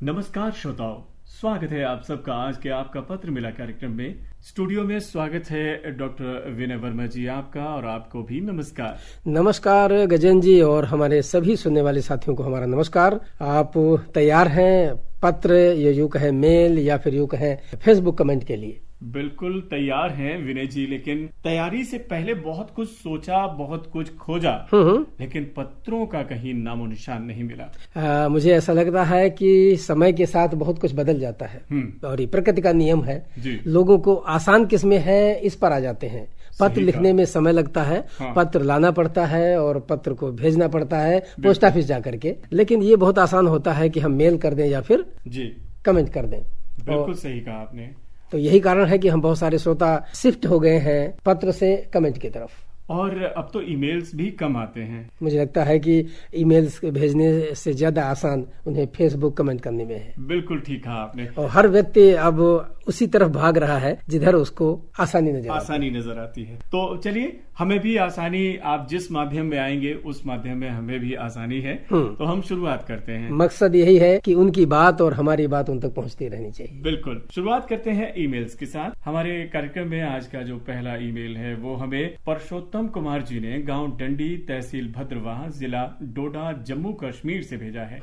नमस्कार श्रोताओं, स्वागत है आप सबका आज के आपका पत्र मिला कार्यक्रम में। स्टूडियो में स्वागत है डॉक्टर विनय वर्मा जी आपका, और आपको भी नमस्कार। नमस्कार गजेन जी, और हमारे सभी सुनने वाले साथियों को हमारा नमस्कार। आप तैयार हैं पत्र या यूं कहें मेल या फिर यूं कहें फेसबुक कमेंट के लिए? बिल्कुल तैयार हैं विनय जी, लेकिन तैयारी से पहले बहुत कुछ सोचा, बहुत कुछ खोजा, लेकिन पत्रों का कहीं नामो निशान नहीं मिला। मुझे ऐसा लगता है कि समय के साथ बहुत कुछ बदल जाता है और ये प्रकृति का नियम है जी। लोगों को आसान किस्में है इस पर आ जाते हैं। पत्र लिखने में समय लगता है, पत्र लाना पड़ता है और पत्र को भेजना पड़ता है पोस्ट ऑफिस जाकर के, लेकिन ये बहुत आसान होता है कि हम मेल कर दें या फिर जी कमेंट कर दें। बिल्कुल सही कहा आपने। तो यही कारण है कि हम बहुत सारे श्रोता शिफ्ट हो गए हैं पत्र से कमेंट की तरफ, और अब तो ईमेल्स भी कम आते हैं। मुझे लगता है कि ईमेल्स भेजने से ज्यादा आसान उन्हें फेसबुक कमेंट करने में है। बिल्कुल ठीक कहा आपने। और हर व्यक्ति अब उसी तरफ भाग रहा है जिधर उसको आसानी नजर आती है। तो चलिए, हमें भी आसानी, आप जिस माध्यम में आएंगे उस माध्यम में हमें भी आसानी है, तो हम शुरुआत करते हैं। मकसद यही है कि उनकी बात और हमारी बात उन तक पहुंचती रहनी चाहिए। बिल्कुल, शुरुआत करते हैं ईमेल्स के साथ। हमारे कार्यक्रम में आज का जो पहला ईमेल है वो हमें परसोत्तम कुमार जी ने गांव डंडी, तहसील भद्रवाह, जिला डोडा, जम्मू कश्मीर से भेजा है।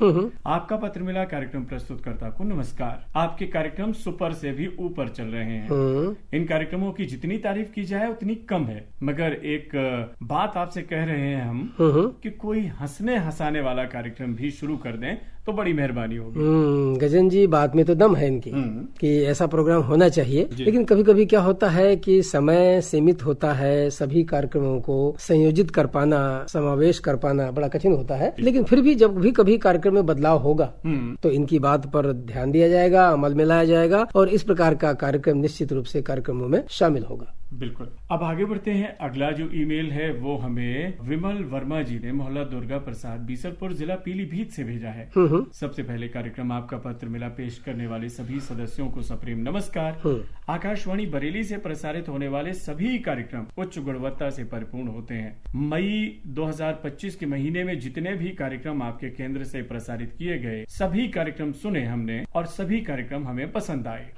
आपका पत्र मिला कार्यक्रम प्रस्तुतकर्ता को नमस्कार। आपके कार्यक्रम सुपर से भी ऊपर चल रहे हैं। इन कार्यक्रमों की जितनी तारीफ की जाए उतनी कम है, मगर एक बात आपसे कह रहे हैं हम कि कोई हंसने हंसाने वाला कार्यक्रम भी शुरू कर दें तो बड़ी मेहरबानी होगी। गजन जी, बात में तो दम है इनकी कि ऐसा प्रोग्राम होना चाहिए, लेकिन कभी कभी क्या होता है कि समय सीमित होता है, सभी कार्यक्रमों को संयोजित कर पाना, समावेश कर पाना बड़ा कठिन होता है। लेकिन फिर भी जब भी कभी कार्यक्रम में बदलाव होगा तो इनकी बात पर ध्यान दिया जाएगा, अमल में लाया जाएगा और इस प्रकार का कार्यक्रम निश्चित रूप से कार्यक्रमों में शामिल होगा। बिल्कुल। अब आगे बढ़ते हैं। अगला जो ईमेल है वो हमें विमल वर्मा जी ने मोहल्ला दुर्गा प्रसाद, बीसलपुर, जिला पीलीभीत से भेजा है। सबसे पहले कार्यक्रम आपका पत्र मिला पेश करने वाले सभी सदस्यों को सप्रेम नमस्कार। आकाशवाणी बरेली से प्रसारित होने वाले सभी कार्यक्रम उच्च गुणवत्ता से परिपूर्ण होते हैं। मई 2025 के महीने में जितने भी कार्यक्रम आपके केंद्र से प्रसारित किए गए सभी कार्यक्रम सुने हमने और सभी कार्यक्रम हमें पसंद आए।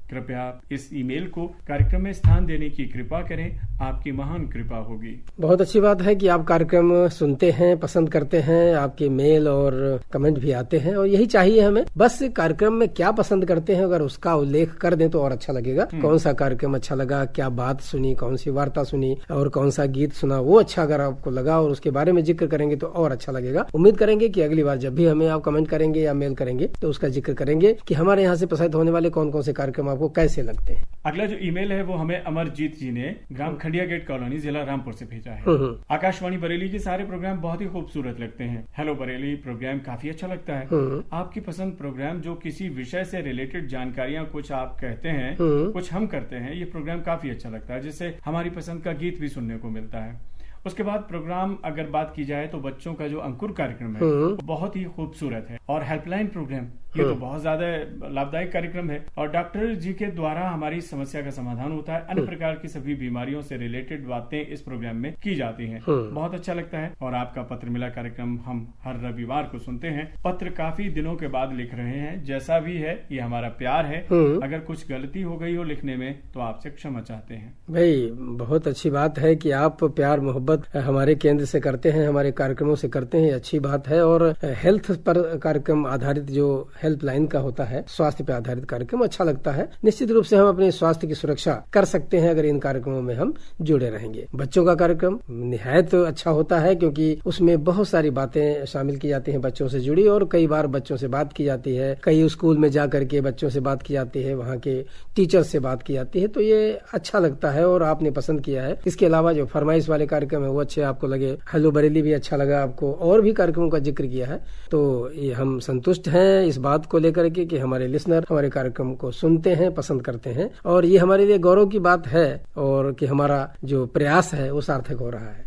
कृपया इस ईमेल को कार्यक्रम में स्थान देने की कृपा करें, आपकी महान कृपा होगी। बहुत अच्छी बात है कि आप कार्यक्रम सुनते हैं, पसंद करते हैं, आपके मेल और कमेंट भी आते हैं और यही चाहिए हमें। बस कार्यक्रम में क्या पसंद करते हैं अगर उसका उल्लेख कर दें तो और अच्छा लगेगा। कौन सा कार्यक्रम अच्छा लगा, क्या बात सुनी, कौन सी वार्ता सुनी और कौन सा गीत सुना, वो अच्छा अगर आपको लगा और उसके बारे में जिक्र करेंगे तो और अच्छा लगेगा। उम्मीद करेंगे कि अगली बार जब भी हमें आप कमेंट करेंगे या मेल करेंगे तो उसका जिक्र करेंगे कि हमारे यहाँ से प्रसारित होने वाले कौन कौन से कार्यक्रम आपको कैसे लगते हैं। अगला जो ईमेल है वो हमें अमरजीत जी ने ग्राम खंडिया गेट कॉलोनी, जिला रामपुर से भेजा है। आकाशवाणी बरेली के सारे प्रोग्राम बहुत ही खूबसूरत लगते हैं। हेलो बरेली प्रोग्राम काफी अच्छा लगता है। आपकी पसंद प्रोग्राम जो किसी विषय से रिलेटेड जानकारियां कुछ आप कहते हैं, कुछ हम करते हैं, ये प्रोग्राम काफी अच्छा लगता है, जिससे हमारी पसंद का गीत भी सुनने को मिलता है। उसके बाद प्रोग्राम अगर बात की जाए तो बच्चों का जो अंकुर कार्यक्रम है बहुत ही खूबसूरत है, और हेल्पलाइन प्रोग्राम ये तो बहुत ज्यादा लाभदायक कार्यक्रम है और डॉक्टर जी के द्वारा हमारी समस्या का समाधान होता है। अन्य प्रकार की सभी बीमारियों से रिलेटेड बातें इस प्रोग्राम में की जाती हैं। बहुत अच्छा लगता है। और आपका पत्र मिला कार्यक्रम हम हर रविवार को सुनते हैं। पत्र काफी दिनों के बाद लिख रहे हैं, जैसा भी है ये हमारा प्यार है। अगर कुछ गलती हो गई हो लिखने में तो आपसे क्षमा चाहते हैं। भाई बहुत अच्छी बात है कि आप प्यार मोहब्बत हमारे केंद्र से करते हैं, हमारे कार्यक्रमों से करते हैं, अच्छी बात है। और हेल्थ पर कार्यक्रम आधारित जो हेल्पलाइन का होता है, स्वास्थ्य पे आधारित कार्यक्रम अच्छा लगता है। निश्चित रूप से हम अपने स्वास्थ्य की सुरक्षा कर सकते हैं अगर इन कार्यक्रमों में हम जुड़े रहेंगे। बच्चों का कार्यक्रम निहायत अच्छा होता है क्योंकि उसमें बहुत सारी बातें शामिल की जाती हैं बच्चों से जुड़ी, और कई बार बच्चों से बात की जाती है, कई स्कूल में जा करके बच्चों से बात की जाती है, वहाँ के टीचर से बात की जाती है, तो ये अच्छा लगता है और आपने पसंद किया है। इसके अलावा जो फरमाइश वाले कार्यक्रम है वो अच्छे आपको लगे, हेलो बरेली भी अच्छा लगा आपको, और भी कार्यक्रमों का जिक्र किया है, तो ये हम संतुष्ट हैं इस बात को लेकर के कि हमारे लिसनर हमारे कार्यक्रम को सुनते हैं, पसंद करते हैं, और ये हमारे लिए गौरव की बात है और कि हमारा जो प्रयास है वो सार्थक हो रहा है।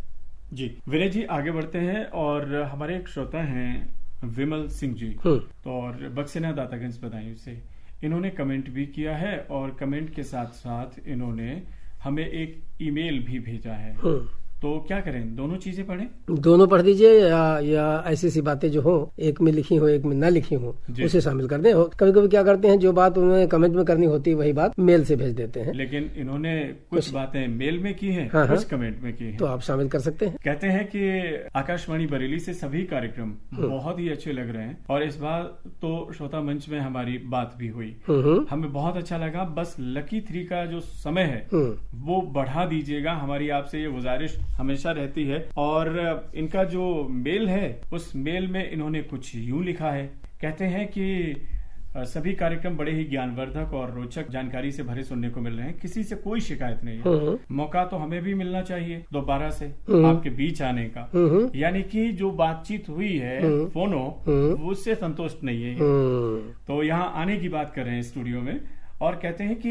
जी विनय जी, आगे बढ़ते हैं और हमारे एक श्रोता हैं विमल सिंह जी, तो और बक्सेना दातागंज बदायूं से इन्होंने कमेंट भी किया है और कमेंट के साथ साथ इन्होंने हमें एक ईमेल भी भेजा है। तो क्या करें, दोनों चीजें पढ़ें? दोनों पढ़ दीजिए, या ऐसी सी बातें जो हो, एक में लिखी हो एक में ना लिखी हो, उसे शामिल कर दें। कभी कभी क्या करते हैं, जो बात उन्हें कमेंट में करनी होती है वही बात मेल से भेज देते हैं। लेकिन इन्होंने कुछ बातें मेल में की हैं, कुछ कमेंट में की हैं, तो आप शामिल कर सकते हैं। कहते हैं कि आकाशवाणी बरेली से सभी कार्यक्रम बहुत ही अच्छे लग रहे हैं और इस बार तो श्रोता मंच में हमारी बात भी हुई, हमें बहुत अच्छा लगा। बस लकी 3 का जो समय है वो बढ़ा दीजिएगा, हमारी आपसे ये गुजारिश हमेशा रहती है। और इनका जो मेल है उस मेल में इन्होंने कुछ यूं लिखा है, कहते हैं कि सभी कार्यक्रम बड़े ही ज्ञानवर्धक और रोचक जानकारी से भरे सुनने को मिल रहे हैं, किसी से कोई शिकायत नहीं है। मौका तो हमें भी मिलना चाहिए दोबारा से आपके बीच आने का, यानी कि जो बातचीत हुई है फोनो उससे संतुष्ट नहीं है, तो यहाँ आने की बात कर रहे हैं स्टूडियो में। और कहते हैं कि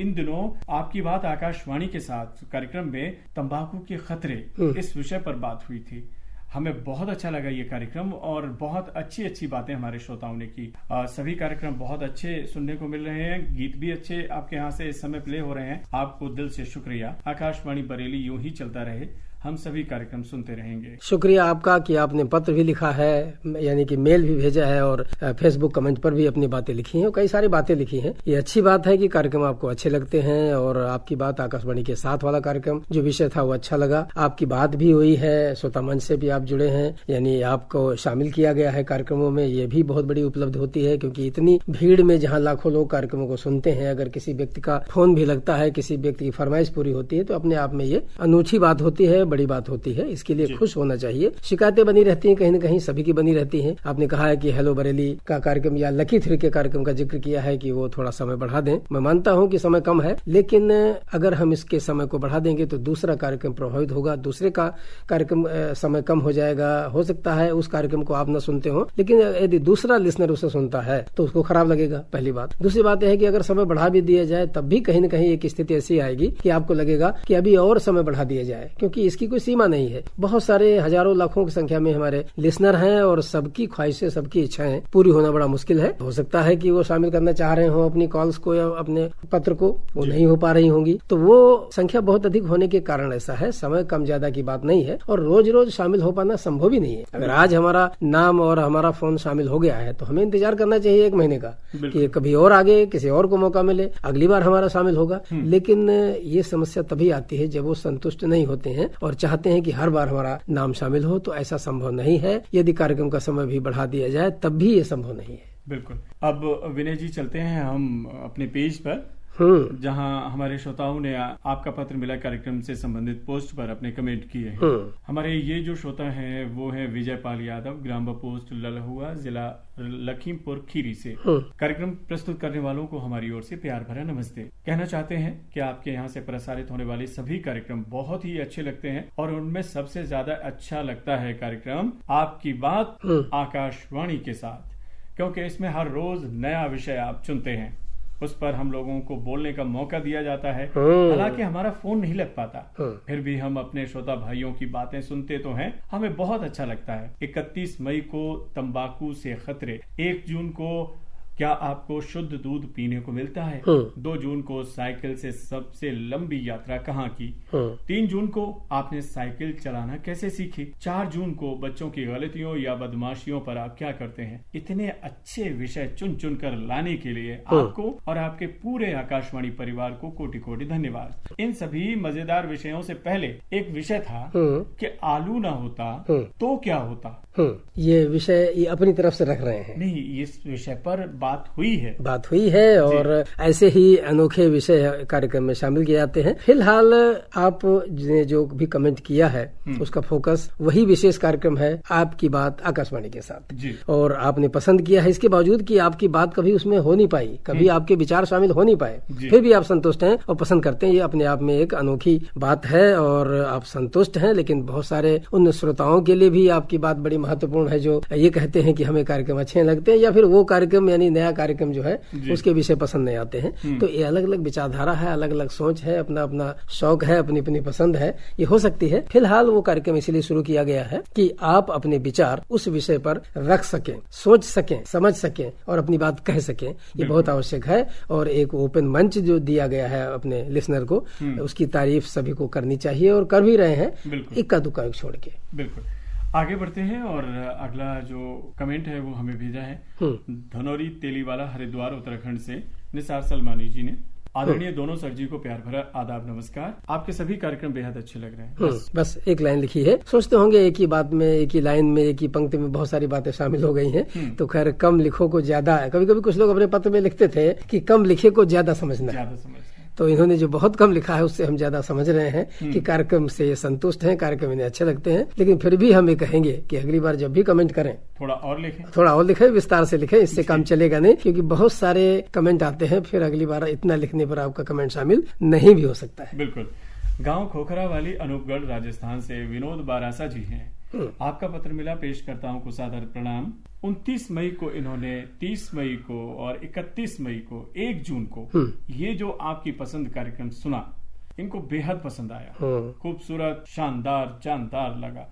इन दिनों आपकी बात आकाशवाणी के साथ कार्यक्रम में तंबाकू के खतरे इस विषय पर बात हुई थी। हमें बहुत अच्छा लगा ये कार्यक्रम और बहुत अच्छी अच्छी बातें हमारे श्रोताओं ने की। सभी कार्यक्रम बहुत अच्छे सुनने को मिल रहे हैं, गीत भी अच्छे आपके यहाँ से इस समय प्ले हो रहे हैं। आपको दिल से शुक्रिया। आकाशवाणी बरेली यूं ही चलता रहे, हम सभी कार्यक्रम सुनते रहेंगे। शुक्रिया आपका कि आपने पत्र भी लिखा है, यानी कि मेल भी भेजा है और फेसबुक कमेंट पर भी अपनी बातें लिखी हैं, कई सारी बातें लिखी हैं। ये अच्छी बात है कि कार्यक्रम आपको अच्छे लगते हैं और आपकी बात आकाशवाणी के साथ वाला कार्यक्रम जो विषय था वो अच्छा लगा। आपकी बात भी हुई है, श्रोता मंच से भी आप जुड़े हैं, यानी आपको शामिल किया गया है कार्यक्रमों में। ये भी बहुत बड़ी उपलब्धि होती है, क्योंकि इतनी भीड़ में जहाँ लाखों लोग कार्यक्रमों को सुनते हैं, अगर किसी व्यक्ति का फोन भी लगता है, किसी व्यक्ति की फरमाइश पूरी होती है, तो अपने आप में ये अनूठी बात होती है, बड़ी बात होती है। इसके लिए खुश होना चाहिए। शिकायतें बनी रहती हैं, कहीं न कहीं सभी की बनी रहती हैं। आपने कहा है कि हेलो बरेली का कार्यक्रम या लकी 3 के कार्यक्रम का जिक्र किया है कि वो थोड़ा समय बढ़ा दें। मैं मानता हूं कि समय कम है, लेकिन अगर हम इसके समय को बढ़ा देंगे तो दूसरा कार्यक्रम प्रभावित होगा, दूसरे का कार्यक्रम समय कम हो जाएगा। हो सकता है उस कार्यक्रम को आप न सुनते हो, लेकिन यदि दूसरा लिसनर उसे सुनता है तो उसको खराब लगेगा, पहली बात। दूसरी बात यह है कि अगर समय बढ़ा भी दिया जाए तब भी कहीं न कहीं एक स्थिति ऐसी आएगी कि आपको लगेगा कि अभी और समय बढ़ा दिया जाए, क्योंकि इसकी कोई सीमा नहीं है। बहुत सारे हजारों लाखों की संख्या में हमारे लिसनर हैं और सबकी ख्वाहिशें, सबकी इच्छाएं पूरी होना बड़ा मुश्किल है। हो सकता है कि वो शामिल करना चाह रहे हो अपनी कॉल्स को या अपने पत्र को, वो नहीं हो पा रही होंगी, तो वो संख्या बहुत अधिक होने के कारण ऐसा है। समय कम ज्यादा की बात नहीं है और रोज रोज शामिल हो पाना संभव ही नहीं है। अगर आज हमारा नाम और हमारा फोन शामिल हो गया है तो हमें इंतजार करना चाहिए 1 महीने का कि कभी और आगे किसी और को मौका मिले, अगली बार हमारा शामिल होगा। लेकिन ये समस्या तभी आती है जब वो संतुष्ट नहीं होते हैं और चाहते हैं कि हर बार हमारा नाम शामिल हो, तो ऐसा संभव नहीं है। यदि कार्यक्रम का समय भी बढ़ा दिया जाए तब भी ये संभव नहीं है। बिल्कुल। अब विनय जी चलते हैं हम अपने पेज पर, जहां हमारे श्रोताओं ने आपका पत्र मिला कार्यक्रम से संबंधित पोस्ट पर अपने कमेंट किए हैं। हमारे ये जो श्रोता हैं वो है विजय पाल यादव, ग्राम पोस्ट ललहुआ, जिला लखीमपुर खीरी से। कार्यक्रम प्रस्तुत करने वालों को हमारी ओर से प्यार भरा नमस्ते। कहना चाहते हैं कि आपके यहाँ से प्रसारित होने वाले सभी कार्यक्रम बहुत ही अच्छे लगते हैं और उनमें सबसे ज्यादा अच्छा लगता है कार्यक्रम आपकी बात आकाशवाणी के साथ, क्योंकि इसमें हर रोज नया विषय आप चुनते हैं, उस पर हम लोगों को बोलने का मौका दिया जाता है। हालांकि हमारा फोन नहीं लग पाता, फिर भी हम अपने श्रोता भाइयों की बातें सुनते तो हैं, हमें बहुत अच्छा लगता है। 31 मई को तंबाकू से खतरे, 1 जून को क्या आपको शुद्ध दूध पीने को मिलता है, 2 जून को साइकिल से सबसे लंबी यात्रा कहाँ की, 3 जून को आपने साइकिल चलाना कैसे सीखी, 4 जून को बच्चों की गलतियों या बदमाशियों पर आप क्या करते हैं। इतने अच्छे विषय चुन चुन कर लाने के लिए आपको और आपके पूरे आकाशवाणी परिवार को कोटि कोटि धन्यवाद। इन सभी मजेदार विषयों से पहले एक विषय था कि आलू ना होता तो क्या होता। ये विषय ये अपनी तरफ से रख रहे हैं। नहीं, इस विषय पर बात हुई है और ऐसे ही अनोखे विषय कार्यक्रम में शामिल किए जाते हैं। फिलहाल आपने जो भी कमेंट किया है उसका फोकस वही विशेष कार्यक्रम है आपकी बात आकाशवाणी के साथ जी। और आपने पसंद किया है, इसके बावजूद कि आपकी बात कभी उसमें हो नहीं पाई, कभी आपके विचार शामिल हो नहीं पाए, फिर भी आप संतुष्ट हैं और पसंद करते हैं। ये अपने आप में एक अनोखी बात है और आप संतुष्ट हैं। लेकिन बहुत सारे उन श्रोताओं के लिए भी आपकी बात बड़ी महत्वपूर्ण है जो ये कहते हैं कि हमें कार्यक्रम अच्छे लगते हैं, या फिर वो कार्यक्रम यानी नया कार्यक्रम जो है उसके विषय पसंद नहीं आते हैं। तो ये अलग अलग विचारधारा है, अलग अलग सोच है, अपना अपना शौक है, अपनी अपनी पसंद है, ये हो सकती है। फिलहाल वो कार्यक्रम इसीलिए शुरू किया गया है कि आप अपने विचार उस विषय पर रख सकें, सोच सकें, समझ सकें और अपनी बात कह सकें। ये बहुत आवश्यक है और एक ओपन मंच जो दिया गया है अपने लिसनर को, उसकी तारीफ सभी को करनी चाहिए और कर भी रहे हैं, इक्का दुक्का छोड़ के। बिल्कुल आगे बढ़ते हैं और अगला जो कमेंट है वो हमें भेजा है धनौरी तेलीवाला हरिद्वार उत्तराखंड से निसार सलमानी जी ने। आदरणीय दोनों सर जी को प्यार भरा आदाब नमस्कार। आपके सभी कार्यक्रम बेहद अच्छे लग रहे हैं। बस एक लाइन लिखी है। सोचते होंगे एक ही बात में, एक ही लाइन में, एक ही पंक्ति में बहुत सारी बातें शामिल हो गई हैं। तो खैर कम लिखो को ज्यादा, कभी कभी कुछ लोग अपने पत्र में लिखते थे कि कम लिखे को ज्यादा समझना। तो इन्होंने जो बहुत कम लिखा है उससे हम ज्यादा समझ रहे हैं कि कार्यक्रम से संतुष्ट हैं, कार्यक्रम इन्हें अच्छे लगते हैं। लेकिन फिर भी हम ये कहेंगे कि अगली बार जब भी कमेंट करें थोड़ा और लिखें, विस्तार से लिखें, इससे काम चलेगा नहीं, क्योंकि बहुत सारे कमेंट आते हैं, फिर अगली बार इतना लिखने पर आपका कमेंट शामिल नहीं भी हो सकता है। बिल्कुल। गाँव खोखरा वाली अनूपगढ़ राजस्थान से विनोद बारासा जी हैं। आपका पत्र मिला, पेश करता हूँ कुसादर प्रणाम। 29 मई को इन्होंने 30 मई को और 31 मई को 1 जून को ये जो आपकी पसंद कार्यक्रम सुना, इनको बेहद पसंद आया, खूबसूरत, शानदार, जानदार लगा।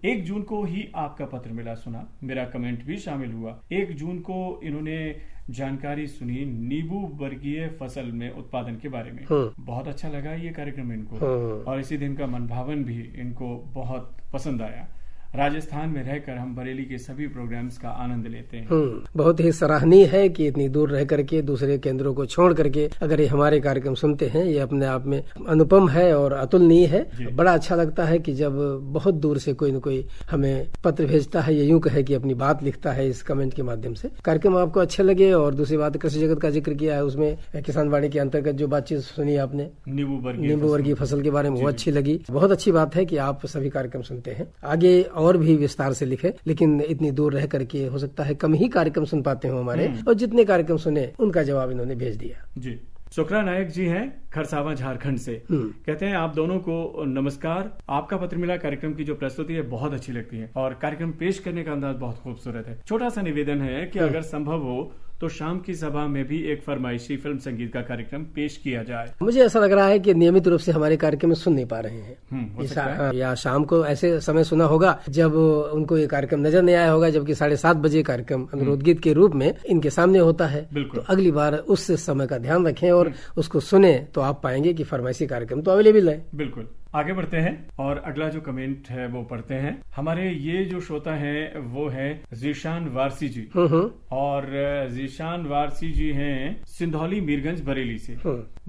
1 जून को ही आपका पत्र मिला, सुना, मेरा कमेंट भी शामिल हुआ। 1 जून को इन्होंने जानकारी सुनी नींबू वर्गीय फसल में उत्पादन के बारे में। बहुत अच्छा लगा ये कार्यक्रम इनको, और इसी दिन का मनभावन भी इनको बहुत पसंद आया। राजस्थान में रहकर हम बरेली के सभी प्रोग्राम्स का आनंद लेते हैं। बहुत ही सराहनीय है कि इतनी दूर रह करके, दूसरे केंद्रों को छोड़ करके अगर ये हमारे कार्यक्रम सुनते हैं, ये अपने आप में अनुपम है और अतुलनीय है। बड़ा अच्छा लगता है कि जब बहुत दूर से कोई न कोई हमें पत्र भेजता है, ये यूं कहे कि अपनी बात लिखता है इस कमेंट के माध्यम से। कार्यक्रम आपको अच्छे लगे। और दूसरी बात, कृषि जगत का जिक्र किया है, उसमें किसान वाणी के अंतर्गत जो बातचीत सुनी आपने नींबू वर्गीय फसल के बारे में, वो अच्छी लगी। बहुत अच्छी बात है कि आप सभी कार्यक्रम सुनते हैं। आगे और भी विस्तार से लिखे, लेकिन इतनी दूर रह करके हो सकता है कम ही कार्यक्रम सुन पाते हो हमारे, और जितने कार्यक्रम सुने उनका जवाब इन्होंने भेज दिया। जी। सुखरा नायक जी हैं खरसावा झारखंड से। कहते हैं आप दोनों को नमस्कार। आपका पत्र मिला कार्यक्रम की जो प्रस्तुति है बहुत अच्छी लगती है और कार्यक्रम पेश करने का अंदाज बहुत खूबसूरत है। छोटा सा निवेदन है कि अगर संभव हो तो शाम की सभा में भी एक फरमाइशी फिल्म संगीत का कार्यक्रम पेश किया जाए। मुझे ऐसा लग रहा है कि नियमित रूप से हमारे कार्यक्रम सुन नहीं पा रहे हैं। या शाम को ऐसे समय सुना होगा जब उनको ये कार्यक्रम नजर नहीं आया होगा, जबकि 7:30 बजे कार्यक्रम अनुरोध गीत के रूप में इनके सामने होता है। तो अगली बार उस समय का ध्यान रखें और उसको सुने, तो आप पाएंगे कि फरमाइशी कार्यक्रम तो अवेलेबल है। बिल्कुल। आगे बढ़ते हैं और अगला जो कमेंट है वो पढ़ते हैं। हमारे ये जो श्रोता है वो है जीशान वारसी जी, और जीशान वारसी जी हैं सिंधौली मीरगंज बरेली से।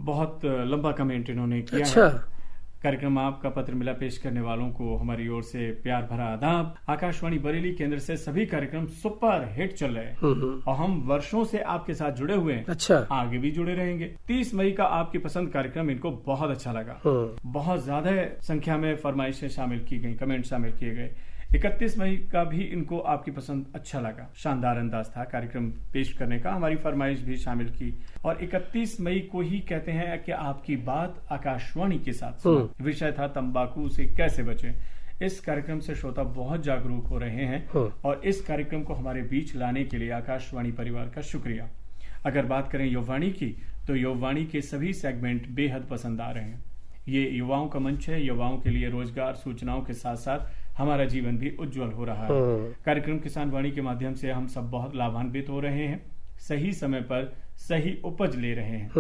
बहुत लंबा कमेंट इन्होंने किया। अच्छा। है। कार्यक्रम आपका पत्र मिला पेश करने वालों को हमारी ओर से प्यार भरा आदाब। आकाशवाणी बरेली केंद्र से सभी कार्यक्रम सुपर हिट चल रहे हैं और हम वर्षों से आपके साथ जुड़े हुए हैं। अच्छा। आगे भी जुड़े रहेंगे। 30 मई का आपकी पसंद कार्यक्रम इनको बहुत अच्छा लगा। बहुत ज्यादा संख्या में फरमाइशें शामिल की गई, कमेंट शामिल किए गए। 31 मई का भी इनको आपकी पसंद अच्छा लगा, शानदार अंदाज था कार्यक्रम पेश करने का, हमारी फरमाइश भी शामिल की। और 31 मई को ही कहते हैं कि आपकी बात आकाशवाणी के साथ सुना। विषय था तंबाकू से कैसे बचें। इस कार्यक्रम से श्रोता बहुत जागरूक हो रहे हैं और इस कार्यक्रम को हमारे बीच लाने के लिए आकाशवाणी परिवार का शुक्रिया। अगर बात करें युववाणी की, तो युववाणी के सभी सेगमेंट बेहद पसंद आ रहे हैं। ये युवाओं का मंच है। युवाओं के लिए रोजगार सूचनाओं के साथ साथ हमारा जीवन भी उज्जवल हो रहा है। कार्यक्रम किसान वाणी के माध्यम से हम सब बहुत लाभान्वित हो रहे हैं, सही समय पर सही उपज ले रहे हैं।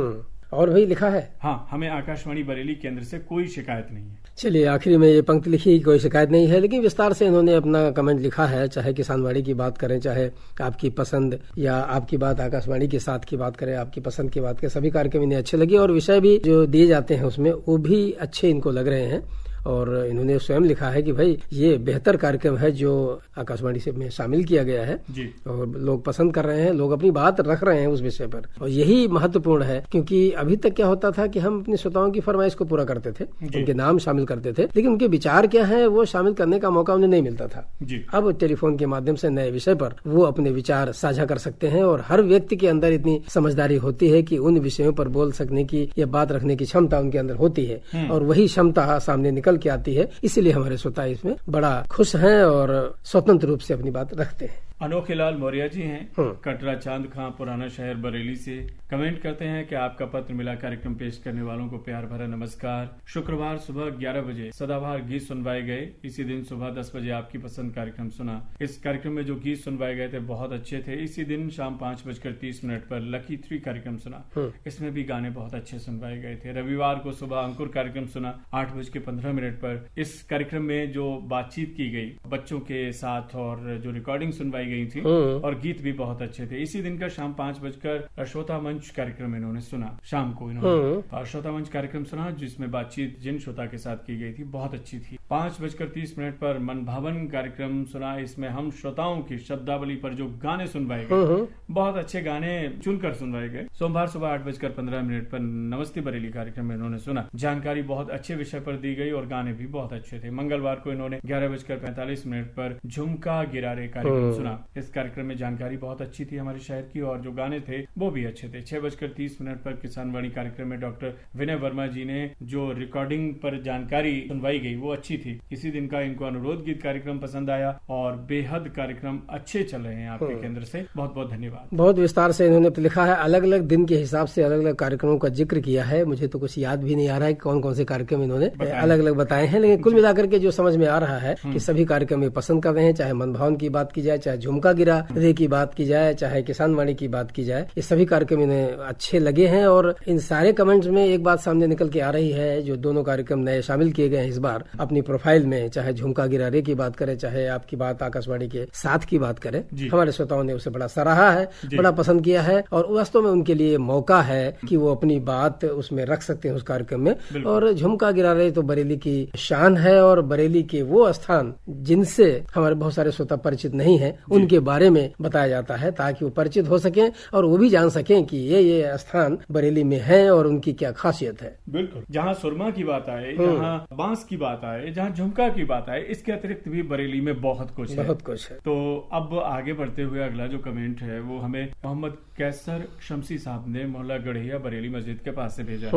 और भी लिखा है। हाँ, हमें आकाशवाणी बरेली केंद्र से कोई शिकायत नहीं है। चलिए, आखिरी में ये पंक्ति लिखी, कोई शिकायत नहीं है, लेकिन विस्तार से इन्होंने अपना कमेंट लिखा है। चाहे किसानवाड़ी की बात करें, चाहे आपकी पसंद या आपकी बात आकाशवाणी के साथ की बात करें, आपकी पसंद की बात करें, सभी कार्यक्रम इन्हें अच्छे लगे और विषय भी जो दिए जाते हैं उसमें वो भी अच्छे इनको लग रहे हैं। और इन्होंने स्वयं लिखा है कि भाई ये बेहतर कार्यक्रम है जो आकाशवाणी से में शामिल किया गया है जी। और लोग पसंद कर रहे हैं, लोग अपनी बात रख रहे हैं उस विषय पर, और यही महत्वपूर्ण है। क्योंकि अभी तक क्या होता था कि हम अपने श्रोताओं की फरमाइश को पूरा करते थे, उनके नाम शामिल करते थे, लेकिन उनके विचार क्या है वो शामिल करने का मौका उन्हें नहीं मिलता था जी। अब टेलीफोन के माध्यम से नए विषय पर वो अपने विचार साझा कर सकते हैं और हर व्यक्ति के अंदर इतनी समझदारी होती है कि उन विषयों पर बोल सकने की या बात रखने की क्षमता उनके अंदर होती है, और वही क्षमता सामने निकल निकल के आती है, इसीलिए हमारे श्रोता इसमें बड़ा खुश हैं और स्वतंत्र रूप से अपनी बात रखते हैं। अनोखे लाल मौर्य जी हैं कटरा चांद खां पुराना शहर बरेली से, कमेंट करते हैं कि आपका पत्र मिला, कार्यक्रम पेश करने वालों को प्यार भरा नमस्कार। शुक्रवार सुबह 11 बजे सदाबहार गीत सुनवाए गए, इसी दिन सुबह 10 बजे आपकी पसंद कार्यक्रम सुना। इस कार्यक्रम में जो गीत सुनवाए गए थे बहुत अच्छे थे। इसी दिन शाम 5:30 पर लकी 3 कार्यक्रम सुना, इसमें भी गाने बहुत अच्छे सुनवाए गए थे। रविवार को सुबह अंकुर कार्यक्रम सुना 8:15 पर। इस कार्यक्रम में जो बातचीत की गई बच्चों के साथ और जो रिकॉर्डिंग सुनवाई गई थी और गीत भी बहुत अच्छे थे। इसी दिन का शाम 5 बजकर श्रोता मंच कार्यक्रम इन्होंने सुना, शाम को इन्होंने श्रोता मंच कार्यक्रम सुना जिसमें बातचीत जिन श्रोता के साथ की गई थी बहुत अच्छी थी। 5:30 पर मन भावन कार्यक्रम सुना, इसमें हम श्रोताओं की शब्दावली पर जो गाने सुनवाए गए बहुत अच्छे गाने चुनकर सुनवाए गए। सोमवार सुबह 8:15 पर नमस्ते बरेली कार्यक्रम में इन्होंने सुना, जानकारी बहुत अच्छे विषय पर दी गई और गाने भी बहुत अच्छे थे। मंगलवार को इन्होंने 11:45 पर झुमका गिरारे कार्यक्रम सुना, इस कार्यक्रम में जानकारी बहुत अच्छी थी हमारे शहर की और जो गाने थे वो भी अच्छे थे। 6:30 पर किसान वाणी कार्यक्रम में डॉक्टर विनय वर्मा जी ने जो रिकॉर्डिंग पर जानकारी सुनवाई गई वो अच्छी थी। इसी दिन का इनको अनुरोध गीत कार्यक्रम पसंद आया और बेहद कार्यक्रम अच्छे चल रहे हैं आपके केंद्र से, बहुत बहुत धन्यवाद। बहुत विस्तार से इन्होंने लिखा है, अलग अलग दिन के हिसाब से अलग अलग कार्यक्रमों का जिक्र किया है। मुझे तो कुछ याद भी नहीं आ रहा है कौन कौन से कार्यक्रम इन्होंने अलग अलग बताए हैं, लेकिन कुल मिलाकर के जो समझ में आ रहा है कि सभी कार्यक्रम ये पसंद कर रहे हैं, चाहे मन भावन की बात की जाए, चाहे झुमका गिरा रे की बात की जाए, चाहे किसान वाणी की बात की जाए, ये सभी कार्यक्रम इन्हें अच्छे लगे हैं। और इन सारे कमेंट्स में एक बात सामने निकल के आ रही है, जो दोनों कार्यक्रम नए शामिल किए गए हैं इस बार अपनी प्रोफाइल में, चाहे झुमका गिरा रे की बात करें, चाहे आपकी बात आकाशवाणी के साथ की बात करें, हमारे श्रोताओं ने उसे बड़ा सराहा है, बड़ा पसंद किया है और वास्तव में उनके लिए मौका है कि वो अपनी बात उसमें रख सकते हैं उस कार्यक्रम में। और झुमका गिरा रे तो बरेली की शान है और बरेली के वो स्थान जिनसे हमारे बहुत सारे श्रोता परिचित नहीं है उनके बारे में बताया जाता है, ताकि वो परिचित हो सकें और वो भी जान सकें कि ये स्थान बरेली में है और उनकी क्या खासियत है। बिल्कुल, जहाँ सुरमा की बात आए, जहाँ बांस की बात आए, जहाँ झुमका की बात आए, इसके अतिरिक्त भी बरेली में बहुत कुछ है। तो अब आगे बढ़ते हुए अगला जो कमेंट है वो हमें मोहम्मद कैसर शमसी साहब ने मोहल्ला गढ़िया बरेली मस्जिद के पास से भेजा।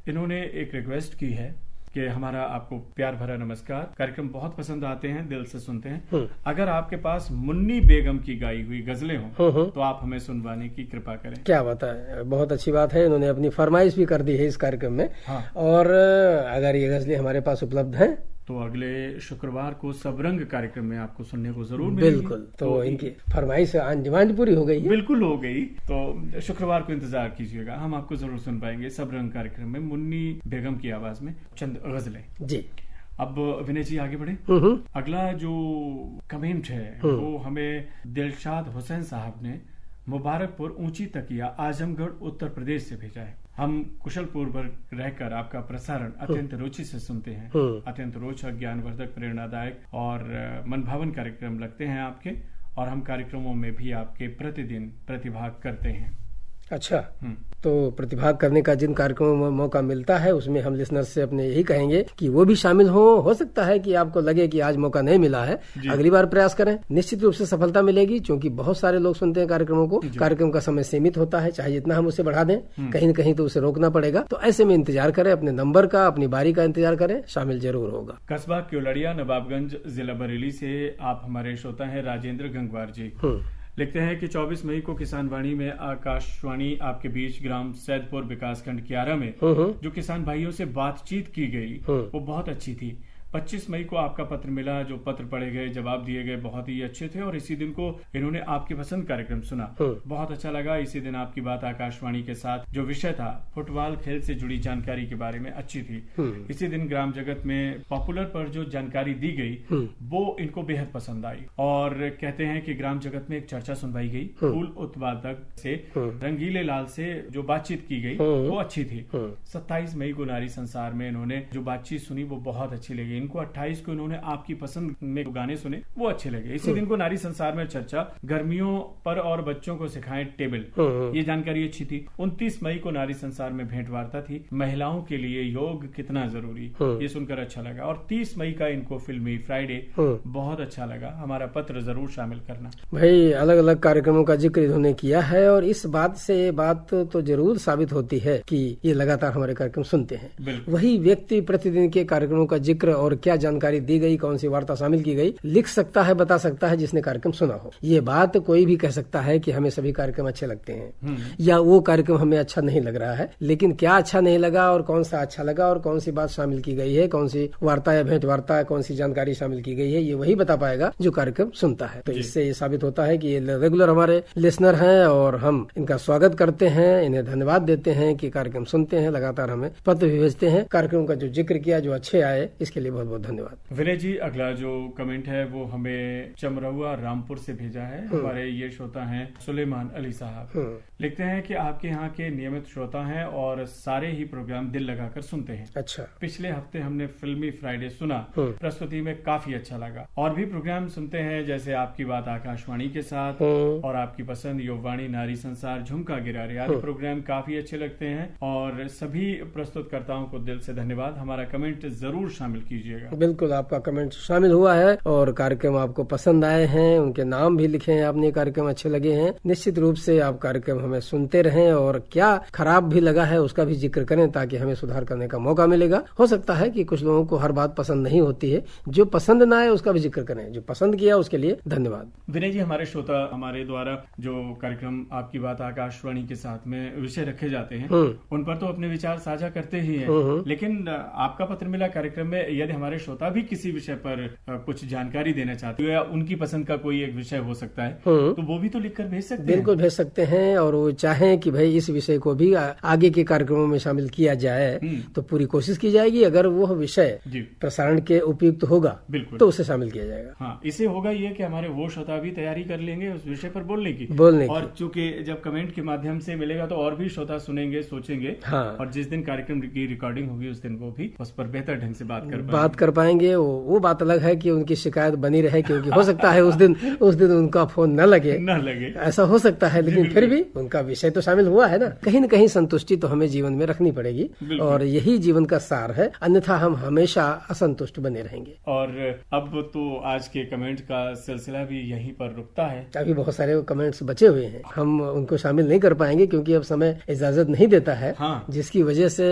इन्होंने एक रिक्वेस्ट की है कि हमारा आपको प्यार भरा नमस्कार, कार्यक्रम बहुत पसंद आते हैं, दिल से सुनते हैं। अगर आपके पास मुन्नी बेगम की गाई हुई गजलें हों तो आप हमें सुनवाने की कृपा करें। क्या बात है, बहुत अच्छी बात है। इन्होंने अपनी फरमाइश भी कर दी है इस कार्यक्रम में। और अगर ये गजलें हमारे पास उपलब्ध हैं तो अगले शुक्रवार को सबरंग कार्यक्रम में आपको सुनने को जरूर मिलेगी। बिल्कुल, तो इनकी फरमाइश ऑन डिमांड पूरी हो गई है। बिल्कुल हो गई, तो शुक्रवार को इंतजार कीजिएगा, हम आपको जरूर सुन पाएंगे सबरंग कार्यक्रम में मुन्नी बेगम की आवाज में चंद गजलें जी। अब विनय जी आगे बढ़े। अगला जो कमेंट है वो हमें दिलशाद हुसैन साहब ने मुबारकपुर ऊंची तकिया आजमगढ़ उत्तर प्रदेश से भेजा है। हम कुशलपुर पर रहकर आपका प्रसारण अत्यंत रुचि से सुनते हैं, अत्यंत रोचक, ज्ञानवर्धक, प्रेरणादायक और मनभावन कार्यक्रम लगते हैं आपके, और हम कार्यक्रमों में भी आपके प्रतिदिन प्रतिभाग करते हैं। अच्छा, तो प्रतिभाग करने का जिन कार्यक्रमों में मौका मिलता है उसमें हम लिसनर्स से अपने यही कहेंगे कि वो भी शामिल हो सकता है कि आपको लगे कि आज मौका नहीं मिला है, अगली बार प्रयास करें, निश्चित रूप से सफलता मिलेगी। क्योंकि बहुत सारे लोग सुनते हैं कार्यक्रमों को, कार्यक्रम का समय सीमित होता है, चाहे जितना हम उसे बढ़ा दें कहीं न कहीं तो उसे रोकना पड़ेगा। तो ऐसे में इंतजार करें, अपने नंबर का, अपनी बारी का इंतजार करें, शामिल जरूर होगा। कस्बा क्योलड़िया नवाबगंज जिला बरेली से आप हमारे श्रोता है राजेंद्र गंगवार जी लिखते हैं कि 24 मई को किसान वाणी में आकाशवाणी आपके बीच ग्राम सैदपुर विकासखंड कियारा में जो किसान भाइयों से बातचीत की गई वो बहुत अच्छी थी। 25 मई को आपका पत्र मिला, जो पत्र पढ़े गए, जवाब दिए गए बहुत ही अच्छे थे और इसी दिन को इन्होंने आपकी पसंद कार्यक्रम सुना, बहुत अच्छा लगा। इसी दिन आपकी बात आकाशवाणी के साथ जो विषय था फुटबॉल खेल से जुड़ी जानकारी के बारे में अच्छी थी। इसी दिन ग्राम जगत में पॉपुलर पर जो जानकारी दी गई वो इनको बेहद पसंद आई और कहते हैं कि ग्राम जगत में एक चर्चा सुनवाई गई, फूल उत्पादक से रंगीले लाल से जो बातचीत की गई वो अच्छी थी। 27 मई को नारी संसार में इन्होंने जो बातचीत सुनी वो बहुत अच्छी लगी इनको। 28 को इन्होंने आपकी पसंद में गाने सुने वो अच्छे लगे। इसी दिन को नारी संसार में चर्चा गर्मियों पर और बच्चों को सिखाएं टेबल, ये जानकारी अच्छी थी। 29 मई को नारी संसार में भेंट वार्ता थी, महिलाओं के लिए योग कितना जरूरी, ये सुनकर अच्छा लगा। और 30 मई का इनको फिल्मी फ्राइडे बहुत अच्छा लगा। हमारा पत्र जरूर शामिल करना। भाई अलग अलग कार्यक्रमों का जिक्र इन्होंने किया है और इस बात से बात तो जरूर साबित होती है कि ये लगातार हमारे कार्यक्रम सुनते हैं। वही व्यक्ति प्रतिदिन के कार्यक्रमों का जिक्र और और क्या जानकारी दी गई, कौन सी वार्ता शामिल की गई, लिख सकता है, बता सकता है जिसने कार्यक्रम सुना हो। ये बात कोई भी कह सकता है कि हमें सभी कार्यक्रम अच्छे लगते हैं या वो कार्यक्रम हमें अच्छा नहीं लग रहा है, लेकिन क्या अच्छा नहीं लगा और कौन सा अच्छा लगा और कौन सी बात शामिल की गई है, कौन सी वार्ता या भेंट वार्ता, कौन सी जानकारी शामिल की गई है, ये वही बता पाएगा जो कार्यक्रम सुनता है। तो इससे ये साबित होता है कि ये रेगुलर हमारे लिसनर हैं और हम इनका स्वागत करते हैं, इन्हें धन्यवाद देते हैं कि कार्यक्रम सुनते हैं, लगातार हमें पत्र भी भेजते हैं। कार्यक्रम का जो जिक्र किया, जो अच्छे आए, इसके लिए बहुत बहुत धन्यवाद। विनय जी, अगला जो कमेंट है वो हमें चमरहुआ रामपुर से भेजा है। हमारे ये श्रोता हैं सुलेमान अली साहब। लिखते हैं कि आपके यहाँ के नियमित श्रोता हैं और सारे ही प्रोग्राम दिल लगाकर सुनते हैं। अच्छा। पिछले हफ्ते हमने फिल्मी फ्राइडे सुना, प्रस्तुति में काफी अच्छा लगा। और भी प्रोग्राम सुनते हैं, जैसे आपकी बात आकाशवाणी के साथ और आपकी पसंद युववाणी, नारी संसार, झुमका गिरारे आदि प्रोग्राम काफी अच्छे लगते हैं और सभी प्रस्तुतकर्ताओं को दिल से धन्यवाद। हमारा कमेंट जरूर शामिल कीजिएगा। बिल्कुल, आपका कमेंट शामिल हुआ है और कार्यक्रम आपको पसंद आए हैं, उनके नाम भी लिखे हैं आपने, कार्यक्रम अच्छे लगे हैं। निश्चित रूप से आप कार्यक्रम हमें सुनते रहें और क्या खराब भी लगा है उसका भी जिक्र करें ताकि हमें सुधार करने का मौका मिलेगा। हो सकता है कि कुछ लोगों को हर बात पसंद नहीं होती है, जो पसंद ना आए उसका भी जिक्र करें, जो पसंद किया उसके लिए धन्यवाद। विनय जी, हमारे श्रोता हमारे द्वारा जो कार्यक्रम आपकी बात आकाशवाणी के साथ में विषय रखे जाते हैं उन पर तो अपने विचार साझा करते ही हैं, लेकिन आपका पत्र मिला कार्यक्रम में यदि हमारे श्रोता भी किसी विषय पर कुछ जानकारी देना चाहते हो या उनकी पसंद का कोई एक विषय हो सकता है तो वो भी तो लिखकर भेज सकते हैं। बिल्कुल भेज सकते हैं और वो चाहें कि भाई इस विषय को भी आगे के कार्यक्रमों में शामिल किया जाए तो पूरी कोशिश की जाएगी। अगर वो विषय प्रसारण के उपयुक्त होगा बिल्कुल तो उसे शामिल किया जाएगा। हाँ, इसे होगा ये कि हमारे वो श्रोता भी तैयारी कर लेंगे उस विषय पर बोलने की और चूंकि जब कमेंट के माध्यम से मिलेगा तो और भी श्रोता सुनेंगे, सोचेंगे। हाँ। और जिस दिन कार्यक्रम की रिकॉर्डिंग होगी उस दिन वो भी उस पर बेहतर ढंग से बात कर पाएंगे। वो बात अलग है कि उनकी शिकायत बनी रहे, क्योंकि हो सकता है उस दिन उनका फोन न लगे, ऐसा हो सकता है, लेकिन फिर भी उनका विषय तो शामिल हुआ है ना। कहीं न कहीं संतुष्टि तो हमें जीवन में रखनी पड़ेगी और यही जीवन का सार है, अन्यथा हम हमेशा असंतुष्ट बने रहेंगे। और अब तो आज के कमेंट का सिलसिला भी यहीं पर रुकता है। अभी बहुत सारे कमेंट्स बचे हुए हैं, हम उनको शामिल नहीं कर पाएंगे क्योंकि अब समय इजाजत नहीं देता है। हाँ। जिसकी वजह से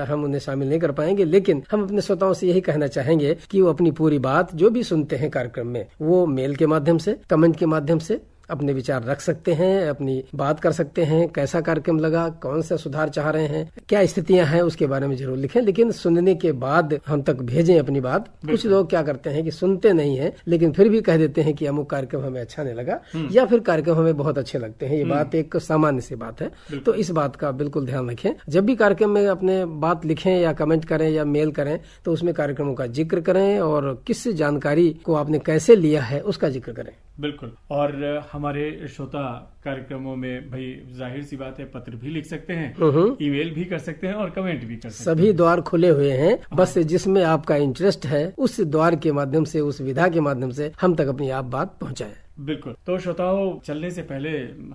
हम उन्हें शामिल नहीं कर पाएंगे, लेकिन हम अपने श्रोताओं से यही कहना चाहेंगे कि वो अपनी पूरी बात जो भी सुनते हैं कार्यक्रम में वो मेल के माध्यम से, कमेंट के माध्यम से अपने विचार रख सकते हैं, अपनी बात कर सकते हैं। कैसा कार्यक्रम लगा, कौन सा सुधार चाह रहे हैं, क्या स्थितियां हैं, उसके बारे में जरूर लिखें, लेकिन सुनने के बाद हम तक भेजें अपनी बात। कुछ लोग क्या करते हैं कि सुनते नहीं हैं लेकिन फिर भी कह देते हैं कि अमुक कार्यक्रम हमें अच्छा नहीं लगा या फिर कार्यक्रम हमें बहुत अच्छे लगते हैं। ये बात एक सामान्य सी बात है, तो इस बात का बिल्कुल ध्यान रखें। जब भी कार्यक्रम में अपने बात लिखें या कमेंट करें या मेल करें तो उसमें कार्यक्रमों का जिक्र करें और किस जानकारी को आपने कैसे लिया है उसका जिक्र करें। बिल्कुल। और हमारे श्रोता कार्यक्रमों में भाई जाहिर सी बात है पत्र भी लिख सकते हैं, ईमेल भी कर सकते हैं और कमेंट भी कर सकते हैं। सभी द्वार खुले हुए हैं। बस जिसमें आपका इंटरेस्ट है उस द्वार के माध्यम से, उस विधा के माध्यम से हम तक अपनी आप बात पहुंचाएं। बिल्कुल। तो श्रोताओं, चलने से पहले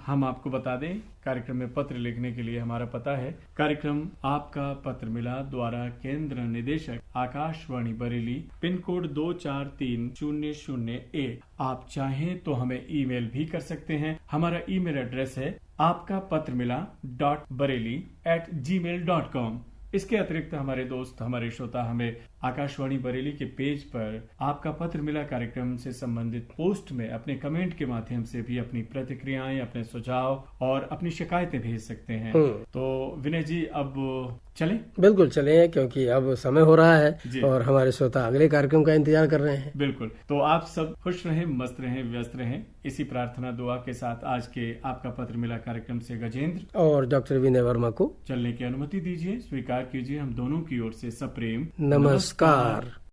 हम आपको बता दें कार्यक्रम में पत्र लिखने के लिए हमारा पता है कार्यक्रम आपका पत्र मिला द्वारा केंद्र निदेशक आकाशवाणी बरेली, पिन कोड 243001। आप चाहें तो हमें ईमेल भी कर सकते हैं। हमारा ईमेल एड्रेस है आपका पत्र मिला.bareilly@gmail.com। इसके अतिरिक्त हमारे दोस्त, हमारे श्रोता हमें आकाशवाणी बरेली के पेज पर आपका पत्र मिला कार्यक्रम से संबंधित पोस्ट में अपने कमेंट के माध्यम से भी अपनी प्रतिक्रियाएं, अपने सुझाव और अपनी शिकायतें भेज सकते हैं। तो विनय जी, अब चलें? बिल्कुल चलें, क्योंकि अब समय हो रहा है और हमारे श्रोता अगले कार्यक्रम का इंतजार कर रहे हैं। बिल्कुल। तो आप सब खुश रहें, मस्त रहें, व्यस्त रहें। इसी प्रार्थना दुआ के साथ आज के आपका पत्र मिला कार्यक्रम से गजेंद्र और डॉक्टर विनय वर्मा को चलने की अनुमति दीजिए, स्वीकार कीजिए हम दोनों की ओर से सप्रेम नमस्कार।